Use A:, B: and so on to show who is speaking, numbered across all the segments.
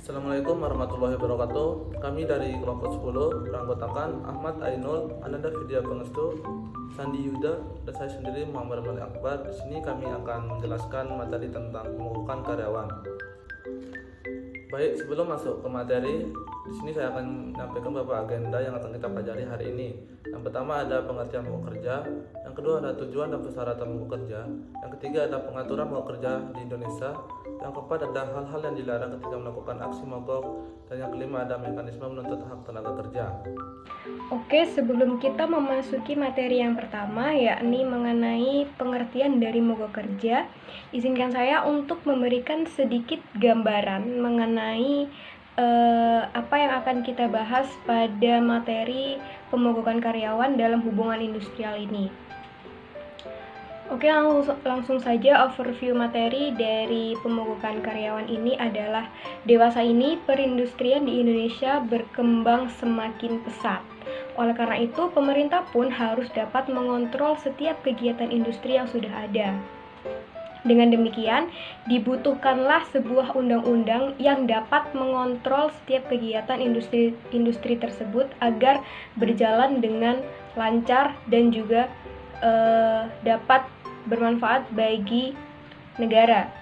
A: Assalamualaikum warahmatullahi wabarakatuh. Kami dari kelompok 10 beranggotakan Ahmad Ainul, Ananda Vidya Pengestu, Sandi Yuda, dan saya sendiri Muhammad Malik Akbar. Di sini kami akan menjelaskan materi tentang pemupukan karyawan. Baik, sebelum masuk ke materi, di sini saya akan menyampaikan beberapa agenda yang akan kita pelajari hari ini. Yang pertama ada pengertian mogok kerja, yang kedua ada tujuan dan persyaratan mogok kerja, yang ketiga ada pengaturan mogok kerja di Indonesia, yang keempat ada hal-hal yang dilarang ketika melakukan aksi mogok, dan yang kelima ada mekanisme menuntut hak tenaga kerja.
B: Oke, sebelum kita memasuki materi yang pertama, yakni mengenai pengertian dari mogok kerja, izinkan saya untuk memberikan sedikit gambaran mengenai apa yang akan kita bahas pada materi pemogokan karyawan dalam hubungan industrial ini. Oke, langsung saja overview materi dari pemogokan karyawan ini adalah dewasa ini perindustrian di Indonesia berkembang semakin pesat. Oleh karena itu, pemerintah pun harus dapat mengontrol setiap kegiatan industri yang sudah ada. Dengan demikian, dibutuhkanlah sebuah undang-undang yang dapat mengontrol setiap kegiatan industri tersebut agar berjalan dengan lancar dan juga dapat bermanfaat bagi negara.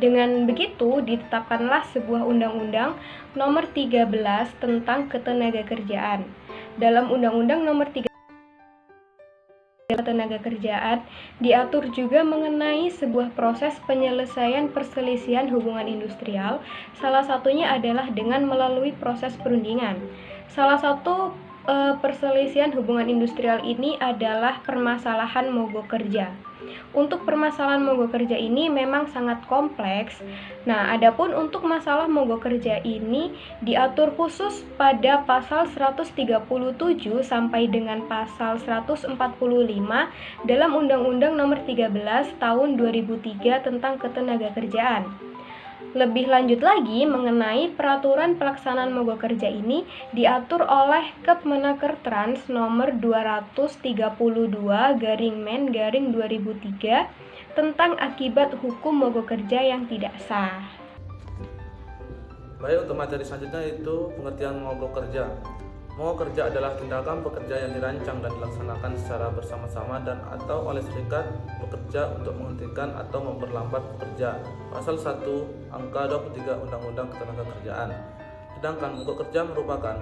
B: Dengan begitu, ditetapkanlah sebuah undang-undang nomor 13 tentang ketenagakerjaan. Dalam undang-undang nomor 13 ketenagakerjaan diatur juga mengenai sebuah proses penyelesaian perselisihan hubungan industrial. Salah satunya adalah dengan melalui proses perundingan. Salah satu perselisihan hubungan industrial ini adalah permasalahan mogok kerja. Untuk permasalahan mogok kerja ini memang sangat kompleks. Nah, adapun untuk masalah mogok kerja ini diatur khusus pada pasal 137 sampai dengan pasal 145 dalam Undang-Undang Nomor 13 Tahun 2003 tentang Ketenagakerjaan. Lebih lanjut lagi mengenai peraturan pelaksanaan mogok kerja ini diatur oleh Kepmenakertrans nomor 232/Men/2003 tentang akibat hukum mogok kerja yang tidak sah.
A: Baik, untuk materi selanjutnya itu pengertian mogok kerja. Mogok kerja adalah tindakan pekerja yang dirancang dan dilaksanakan secara bersama-sama dan atau oleh serikat pekerja untuk menghentikan atau memperlambat pekerja. Pasal 1 angka 23 Undang-Undang Ketenagakerjaan. Sedangkan mogok kerja merupakan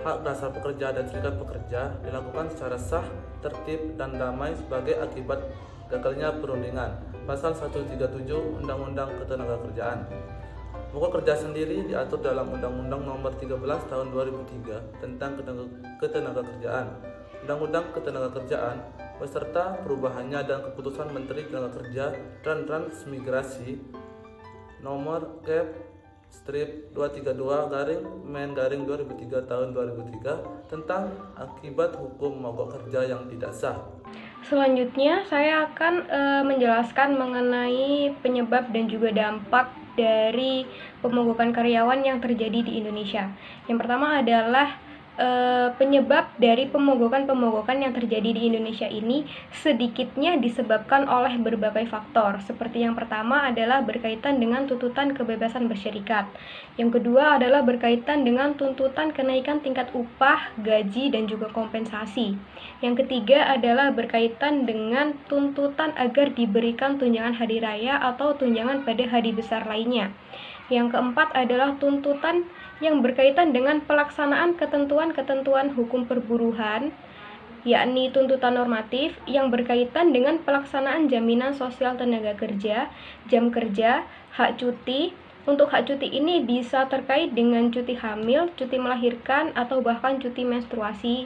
A: hak dasar pekerja dan serikat pekerja dilakukan secara sah, tertib, dan damai sebagai akibat gagalnya perundingan. Pasal 137 Undang-Undang Ketenagakerjaan. Mogok kerja sendiri diatur dalam Undang-Undang Nomor 13 Tahun 2003 tentang Ketenagakerjaan, Undang-Undang Ketenagakerjaan beserta perubahannya dan keputusan Menteri Tenaga dan Transmigrasi Nomor Kep/232/Men/2003 Tahun 2003 tentang akibat hukum mogok kerja yang tidak sah.
B: Selanjutnya, saya akan menjelaskan mengenai penyebab dan juga dampak dari pemogokan karyawan yang terjadi di Indonesia. Yang pertama adalah penyebab dari pemogokan yang terjadi di Indonesia ini sedikitnya disebabkan oleh berbagai faktor. Seperti yang pertama adalah berkaitan dengan tuntutan kebebasan berserikat. Yang kedua adalah berkaitan dengan tuntutan kenaikan tingkat upah, gaji, dan juga kompensasi. Yang ketiga adalah berkaitan dengan tuntutan agar diberikan tunjangan hari raya atau tunjangan pada hari besar lainnya. Yang keempat adalah tuntutan yang berkaitan dengan pelaksanaan ketentuan-ketentuan hukum perburuhan, yakni tuntutan normatif yang berkaitan dengan pelaksanaan jaminan sosial tenaga kerja, jam kerja, hak cuti. Untuk hak cuti ini bisa terkait dengan cuti hamil, cuti melahirkan, atau bahkan cuti menstruasi.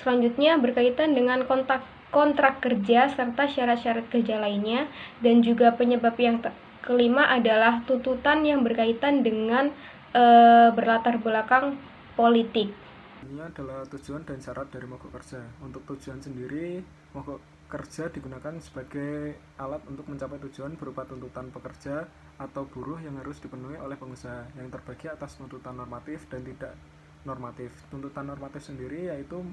B: Selanjutnya berkaitan dengan kontrak kerja serta syarat-syarat kerja lainnya. Dan juga penyebab yang kelima adalah tuntutan yang berkaitan dengan berlatar belakang politik.
C: Ini adalah tujuan dan syarat dari mogok kerja. Untuk tujuan sendiri, mogok kerja digunakan sebagai alat untuk mencapai tujuan berupa tuntutan pekerja atau buruh yang harus dipenuhi oleh pengusaha yang terbagi atas tuntutan normatif dan tidak normatif. Tuntutan normatif sendiri yaitu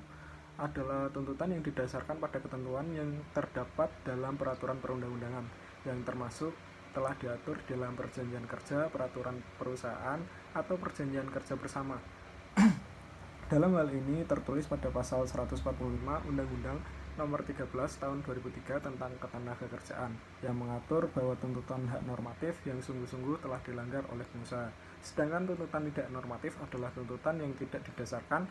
C: adalah tuntutan yang didasarkan pada ketentuan yang terdapat dalam peraturan perundang-undangan yang termasuk telah diatur dalam perjanjian kerja, peraturan perusahaan, atau perjanjian kerja bersama. Dalam hal ini tertulis pada pasal 145 Undang-Undang Nomor 13 Tahun 2003 tentang Ketenagakerjaan yang mengatur bahwa tuntutan hak normatif yang sungguh-sungguh telah dilanggar oleh pengusaha. Sedangkan tuntutan tidak normatif adalah tuntutan yang tidak didasarkan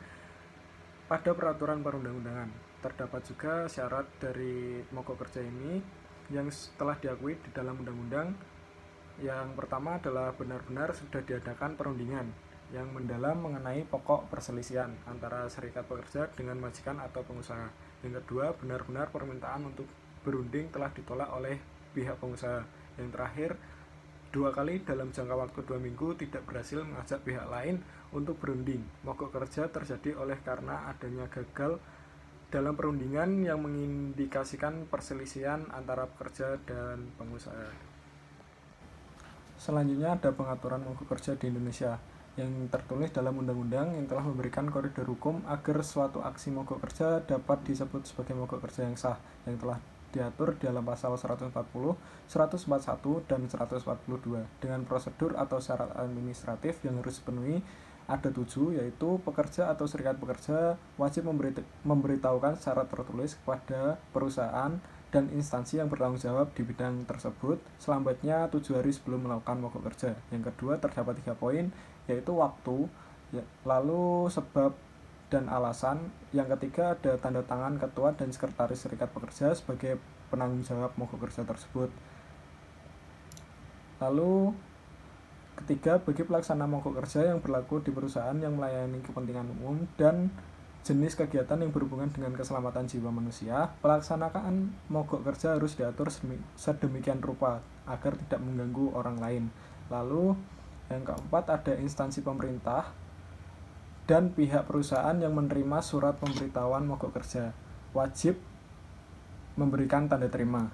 C: pada peraturan perundang-undangan. Terdapat juga syarat dari mogok kerja ini yang telah diakui di dalam undang-undang. Yang pertama adalah benar-benar sudah diadakan perundingan yang mendalam mengenai pokok perselisihan antara serikat pekerja dengan majikan atau pengusaha. Yang kedua, benar-benar permintaan untuk berunding telah ditolak oleh pihak pengusaha. Yang terakhir, 2 kali dalam jangka waktu 2 minggu tidak berhasil mengajak pihak lain untuk berunding. Mogok kerja terjadi oleh karena adanya gagal dalam perundingan yang mengindikasikan perselisihan antara pekerja dan pengusaha. Selanjutnya ada pengaturan mogok kerja di Indonesia yang tertulis dalam undang-undang yang telah memberikan koridor hukum agar suatu aksi mogok kerja dapat disebut sebagai mogok kerja yang sah, yang telah diatur dalam pasal 140, 141, dan 142 dengan prosedur atau syarat administratif yang harus dipenuhi. Ada 7, yaitu pekerja atau serikat pekerja wajib memberitahukan secara tertulis kepada perusahaan dan instansi yang bertanggung jawab di bidang tersebut selambatnya 7 hari sebelum melakukan mogok kerja. Yang kedua, terdapat 3 poin, yaitu waktu, lalu sebab dan alasan. Yang ketiga, ada tanda tangan ketua dan sekretaris serikat pekerja sebagai penanggung jawab mogok kerja tersebut. Lalu ketiga, bagi pelaksana mogok kerja yang berlaku di perusahaan yang melayani kepentingan umum dan jenis kegiatan yang berhubungan dengan keselamatan jiwa manusia, pelaksanaan mogok kerja harus diatur sedemikian rupa agar tidak mengganggu orang lain. Lalu yang keempat, ada instansi pemerintah dan pihak perusahaan yang menerima surat pemberitahuan mogok kerja wajib memberikan tanda terima.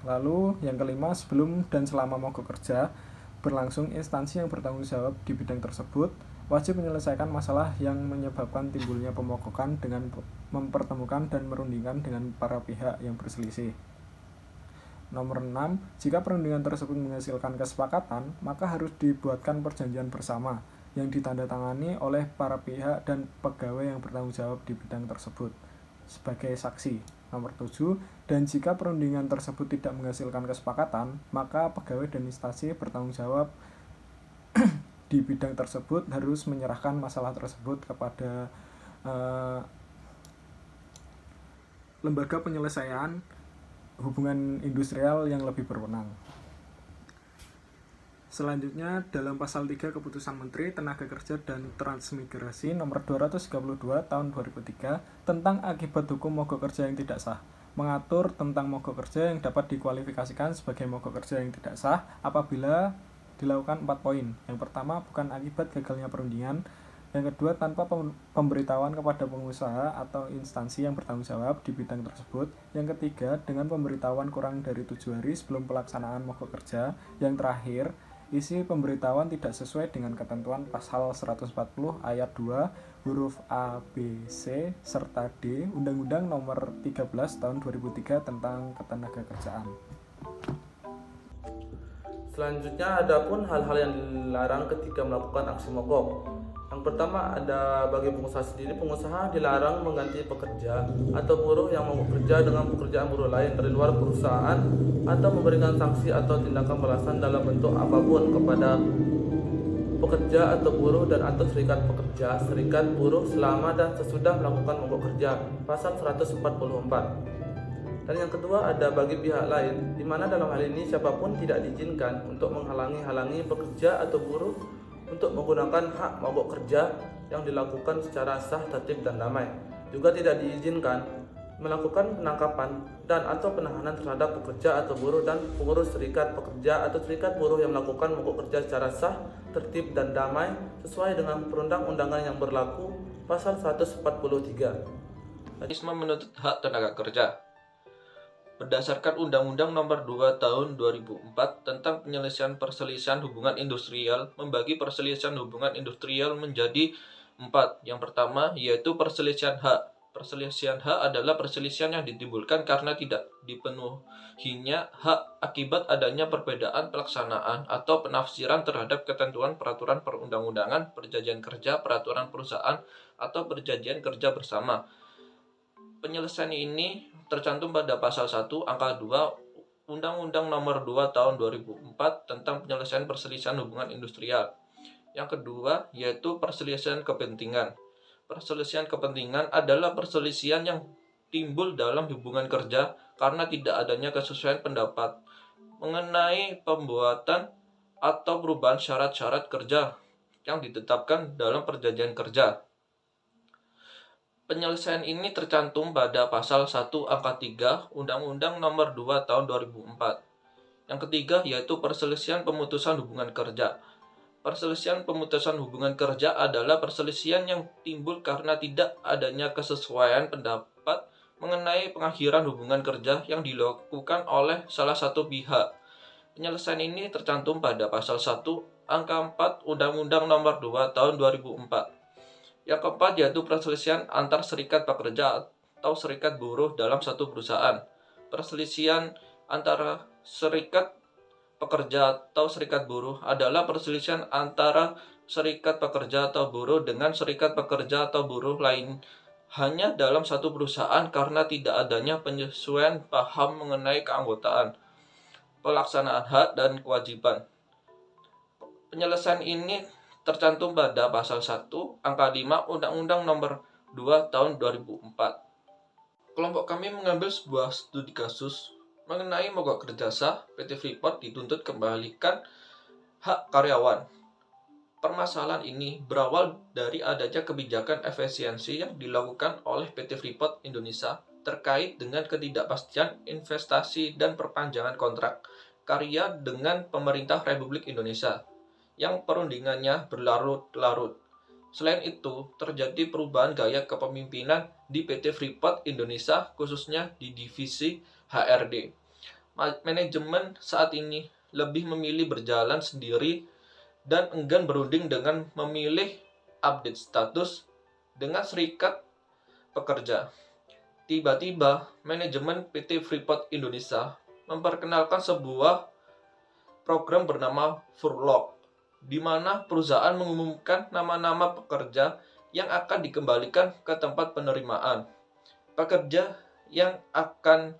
C: Lalu yang kelima, sebelum dan selama mogok kerja berlangsung, instansi yang bertanggung jawab di bidang tersebut wajib menyelesaikan masalah yang menyebabkan timbulnya pemogokan dengan mempertemukan dan merundingkan dengan para pihak yang berselisih. Nomor 6, jika perundingan tersebut menghasilkan kesepakatan, maka harus dibuatkan perjanjian bersama yang ditandatangani oleh para pihak dan pegawai yang bertanggung jawab di bidang tersebut sebagai saksi. Nomor 7, dan jika perundingan tersebut tidak menghasilkan kesepakatan, maka pegawai dan instansi bertanggung jawab di bidang tersebut harus menyerahkan masalah tersebut kepada lembaga penyelesaian hubungan industrial yang lebih berwenang. Selanjutnya, dalam pasal 3 Keputusan Menteri Tenaga Kerja dan Transmigrasi nomor 232 tahun 2003 tentang akibat hukum mogok kerja yang tidak sah, mengatur tentang mogok kerja yang dapat dikualifikasikan sebagai mogok kerja yang tidak sah apabila dilakukan 4 poin. Yang pertama, bukan akibat gagalnya perundingan. Yang kedua, tanpa pemberitahuan kepada pengusaha atau instansi yang bertanggung jawab di bidang tersebut. Yang ketiga, dengan pemberitahuan kurang dari 7 hari sebelum pelaksanaan mogok kerja. Yang terakhir, isi pemberitahuan tidak sesuai dengan ketentuan pasal 140 ayat 2 huruf A, B, C, serta D Undang-Undang Nomor 13 Tahun 2003 tentang Ketenagakerjaan.
A: Selanjutnya, ada pun hal-hal yang dilarang ketika melakukan aksi mogok. Yang pertama, ada bagi pengusaha sendiri, pengusaha dilarang mengganti pekerja atau buruh yang mogok kerja dengan pekerjaan buruh lain dari luar perusahaan atau memberikan sanksi atau tindakan balasan dalam bentuk apapun kepada pekerja atau buruh dan atau serikat pekerja, serikat buruh selama dan sesudah melakukan mogok kerja. Pasal 144. Dan yang kedua, ada bagi pihak lain, di mana dalam hal ini siapapun tidak diizinkan untuk menghalangi pekerja atau buruh untuk menggunakan hak mogok kerja yang dilakukan secara sah, tertib, dan damai. Juga tidak diizinkan melakukan penangkapan dan atau penahanan terhadap pekerja atau buruh dan pengurus serikat pekerja atau serikat buruh yang melakukan mogok kerja secara sah, tertib, dan damai sesuai dengan perundang-undangan yang berlaku. Pasal 143.
D: Mekanisme menuntut hak tenaga kerja. Berdasarkan Undang-Undang Nomor 2 Tahun 2004 tentang penyelesaian perselisihan hubungan industrial, membagi perselisihan hubungan industrial menjadi 4. Yang pertama yaitu perselisihan hak. Perselisihan hak adalah perselisihan yang ditimbulkan karena tidak dipenuhinya hak akibat adanya perbedaan pelaksanaan atau penafsiran terhadap ketentuan peraturan perundang-undangan, perjanjian kerja, peraturan perusahaan, atau perjanjian kerja bersama. Penyelesaian ini tercantum pada pasal 1 angka 2 Undang-Undang Nomor 2 Tahun 2004 tentang penyelesaian perselisihan hubungan industrial. Yang kedua yaitu perselisihan kepentingan. Perselisihan kepentingan adalah perselisihan yang timbul dalam hubungan kerja karena tidak adanya kesesuaian pendapat mengenai pembuatan atau perubahan syarat-syarat kerja yang ditetapkan dalam perjanjian kerja. Penyelesaian ini tercantum pada pasal 1 angka 3 Undang-Undang Nomor 2 Tahun 2004. Yang ketiga yaitu perselisihan pemutusan hubungan kerja. Perselisihan pemutusan hubungan kerja adalah perselisihan yang timbul karena tidak adanya kesesuaian pendapat mengenai pengakhiran hubungan kerja yang dilakukan oleh salah satu pihak. Penyelesaian ini tercantum pada pasal 1 angka 4 Undang-Undang Nomor 2 Tahun 2004. Yang keempat yaitu perselisihan antar serikat pekerja atau serikat buruh dalam satu perusahaan. Perselisihan antara serikat pekerja atau serikat buruh adalah perselisihan antara serikat pekerja atau buruh dengan serikat pekerja atau buruh lain hanya dalam satu perusahaan karena tidak adanya penyesuaian paham mengenai keanggotaan, pelaksanaan hak dan kewajiban. Penyelesaian ini tercantum pada pasal 1 angka 5 Undang-Undang Nomor 2 Tahun 2004. Kelompok kami mengambil sebuah studi kasus mengenai mogok kerja sah, PT Freeport dituntut kembalikan hak karyawan. Permasalahan ini berawal dari adanya kebijakan efisiensi yang dilakukan oleh PT Freeport Indonesia terkait dengan ketidakpastian investasi dan perpanjangan kontrak karya dengan pemerintah Republik Indonesia yang perundingannya berlarut-larut. Selain itu, terjadi perubahan gaya kepemimpinan di PT Freeport Indonesia khususnya di divisi HRD. Manajemen saat ini lebih memilih berjalan sendiri dan enggan berunding dengan memilih update status dengan serikat pekerja. Tiba-tiba, manajemen PT Freeport Indonesia memperkenalkan sebuah program bernama Furlock, di mana perusahaan mengumumkan nama-nama pekerja yang akan dikembalikan ke tempat penerimaan. Pekerja yang akan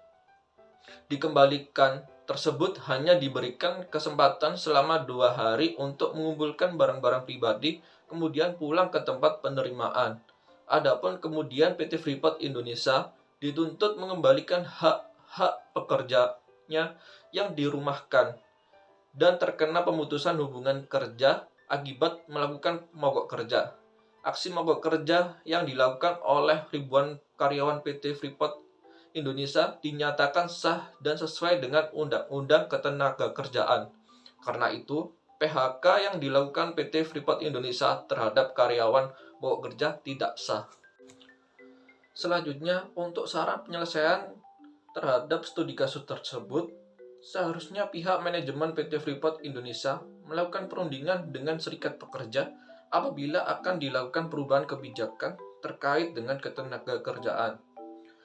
D: dikembalikan tersebut hanya diberikan kesempatan selama 2 hari untuk mengumpulkan barang-barang pribadi, kemudian pulang ke tempat penerimaan. Adapun kemudian PT Freeport Indonesia dituntut mengembalikan hak-hak pekerjanya yang dirumahkan dan terkena pemutusan hubungan kerja akibat melakukan mogok kerja. Aksi mogok kerja yang dilakukan oleh ribuan karyawan PT Freeport Indonesia dinyatakan sah dan sesuai dengan Undang-Undang Ketenagakerjaan. Karena itu, PHK yang dilakukan PT Freeport Indonesia terhadap karyawan mogok kerja tidak sah. Selanjutnya, untuk saran penyelesaian terhadap studi kasus tersebut, seharusnya pihak manajemen PT Freeport Indonesia melakukan perundingan dengan serikat pekerja apabila akan dilakukan perubahan kebijakan terkait dengan ketenagakerjaan.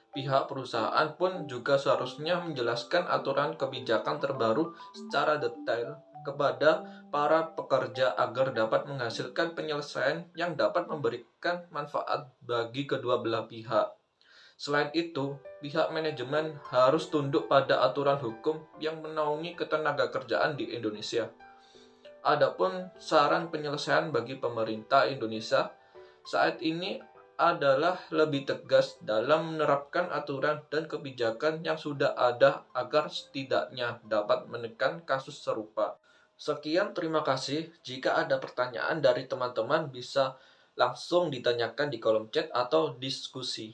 D: Pihak perusahaan pun juga seharusnya menjelaskan aturan kebijakan terbaru secara detail kepada para pekerja agar dapat menghasilkan penyelesaian yang dapat memberikan manfaat bagi kedua belah pihak. Selain itu, pihak manajemen harus tunduk pada aturan hukum yang menaungi ketenagakerjaan di Indonesia. Adapun saran penyelesaian bagi pemerintah Indonesia saat ini adalah lebih tegas dalam menerapkan aturan dan kebijakan yang sudah ada agar setidaknya dapat menekan kasus serupa. Sekian, terima kasih. Jika ada pertanyaan dari teman-teman bisa langsung ditanyakan di kolom chat atau diskusi.